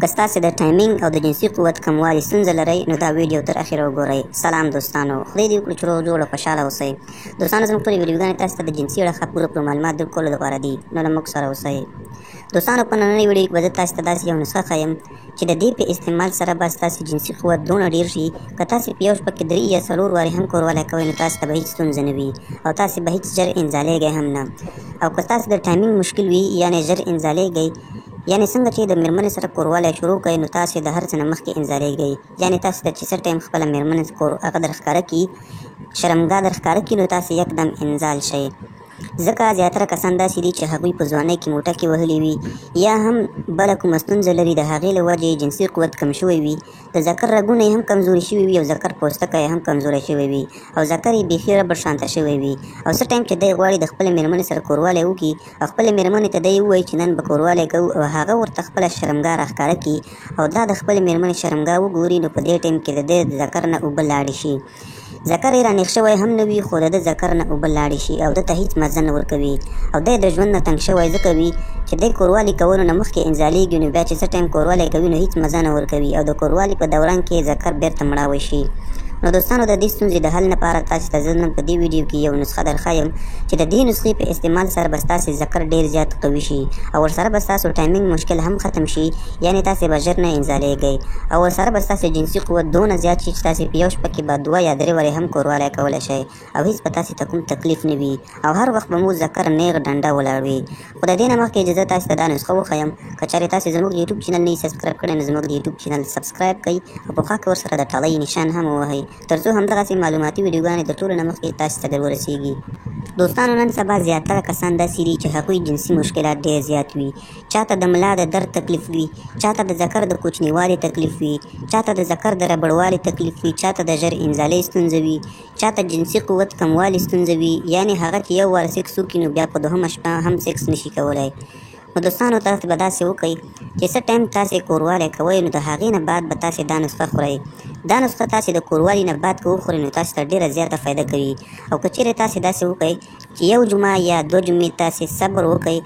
که ستاسې د ټایمینګ او د جنسي قوت کموالي ستونزه لرئ نو دا ویډیو تر اخره وګورئ. سلام دوستانو، خدای دې وکړي چې روغ جوړ او خوشحاله اوسئ. دوستانو زموږ ټولې ویډیوګانې تاسو ته د جنسي اړخه پوره معلومات درکولو لپاره دي، نو له موږ سره اوسئ. دوستانو په نننۍ ویډیو کې به زه تاسو ته داسې یو نسخه ښیم چې د دې په استعمال سره به ستاسې جنسي قوت دونه ډېر شي که تاسې په یو شپه کې 3 یا 4 وارې هم کوروالی کوئ نو تاسو ته به هېڅ ستونزه نه وي او تاسې به هېڅ ژر انزالېږئ هم نه. او که ستاسې د ټایمینګ مشکل وي یعنې ژر انزالېږئ، یعنې څنګه چې د مېرمنې سره کوروالی شروع کړئ نو تاسې د هر څه نه مخکې انزالېږئ، یعنې تاسې ته چې څه ټایم خپله مېرمنې هغه در ښکاره کړي، شرمګاه در ښکاره کړي نو تاسې یکدم انزال شئ. ځکه زیاتره کسان داسې دي چې هغوی په ځوانۍ کې موټکې وهلې وي یا هم بله کومه ستونزه لري، د هغې له وجې جنسي قوت کم شوی وي، د ذکر رګونه یې هم کمزوري شوي وي او ذکر پوستکی یې هم کمزوری شوی وي او ذکر یې بیخي ربړ شانته شوی وي او څه ټایم چې دی غواړي د خپلې مېرمنې سره کوروالی وکړي او خپلې مېرمنې ته دی ووایي چې نن به کوروالی کوو او هغه ورته خپله شرمګاه راښکاره کړي او دا د خپلې مېرمنې شرمګاه وګوري نو په دې ټایم کې د دې د ذکر نه اوبه لاړې شي، ذکر یې رانیغ شوی هم نه وي خو د ده ذکر نه اوبه لاړې شي او ده ته هېڅ مزه نه ورکوي او دی د ژوند نه تنګ شوی ځکه وي چې دی کوروالي کولو نه مخکې انزالېږي نو بیا چې څه ټایم کوروالی کوي نو هېڅ مزه نه ورکوي او د کوروالي په دوران کې ذکر بیرته مړاوی شي. نو دوستانو د دې ستونزې د حل لپاره تاسې ته زه نن په دې ویډیو کې یو نسخه درښیم چې د دې نسخې په استعمال سره به ستاسې ذکر ډېر زیات قوي شي او ورسره به ستاسو ټایمینګ مشکل هم ختم شي، یعنې تاسې به ژر نه انزالېږئ او ورسره به ستاسې جنسي قوت دونه زیات شي چې تاسې په یو شپه کې به 2 یا 3 وارې هم کوروالی کولی شئ او هېڅ به تاسې ته کوم تکلیف نه وي او هر وخت به مو ذکر نیغ ډنډه ولاړ وي. خو د دې نه مخکې چې زه تاسې ته دا نسخه وښیم، که چېرې تاسې زموږ یوټیوب چینل نه یې سبسکرایب کړی نو زموږ د یوټیوب چینل سبسکرایب کړئ او په خوا کې ورسره د ټالۍ نشان هم ووهئ تر څو همدغسې معلوماتي ویډیوګانې د ټولو نه مخکې تاسې ته در ورسیږي. دوستانو نن سبا زیاتره کسان داسې دي چې هغوی جنسي مشکلات ډېر زیات وي، چاته د ملا د درد تکلیف وي، چاته د ذکر د کوچنیوالي تکلیف وي، چاته د ذکر د ربړوالي تکلیف وي، چاته د ژر انزالۍ ستونزه وي، چاته جنسي قوت کموالي ستونزه وي، یعنې هغه چې یو وار سیکس وکړي نو بیا په دوهمه شپه هم سیکس نشي کولی. نو دوستانو تاسې به داسې وکړئ چې څه ټایم تاسې کوروالی کوئ نو د هغې نه بعد به تاسې دا نسخه خورئ. دا نسخه تاسې د کوروالي نه بعد که وخورئ نو تاسې ته ډېره زیاته فایده کوي او که چیرې تاسې داسې وکړئ چې 1 جمعه یا 2 جمعې تاسې صبر وکړئ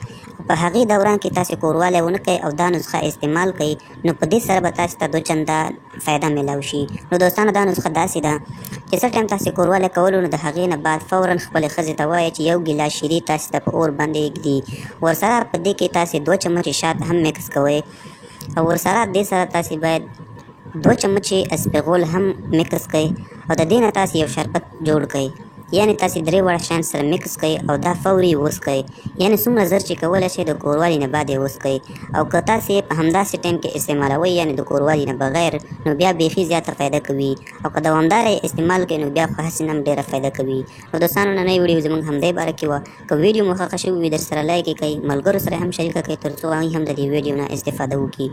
په هغې دوران کې تاسې کوروالی ونه کوئ او دا نسخه استعمال کوئ نو په دې سره به تاسې ته 2 چنده فایده میلاو شي. نو دوستانو دا نسخه داسې ده چې څه ټایم تاسې کوروالی کولو نو د هغې نه بعد فورا خپلې ښځې ته ووایئ چې 1 ګیلاس شیرې تاسې ته په اور باندې ږدي، ورسره په دې کې تاسې 2 چمچې شات هم میکس کوئ او ورسره دې سره تاسې باید 2 چمچې اسپغول هم میکس کړئ او د دې نه تاسې یو شربت جوړ کړئ، یعنې تاسې 3 واړه شیان سره میکس کړئ او دا فوري وڅښئ، یعنې څومره زر چې کولی شئ د کوروالي نه بعد یې وڅښئ او که تاسې په همداسې ټایم کې استعمالوئ یعنې د کوروالي نه بغیر نو بیا بیخي زیاته فایده کوي او که دوامداره یې استعمال کړئ نو بیا خو هسې هم ډېره فایده کوي. نو دوستانو نننۍ ویډیو زموږ همدې باره کې وه، که ویډیو مو خوښه شوې وي در سره لایک یې کړئ، ملګرو سره هم شریکه کړئ تر څو هغوی هم د دې ویډیو نه استفاده وکړي.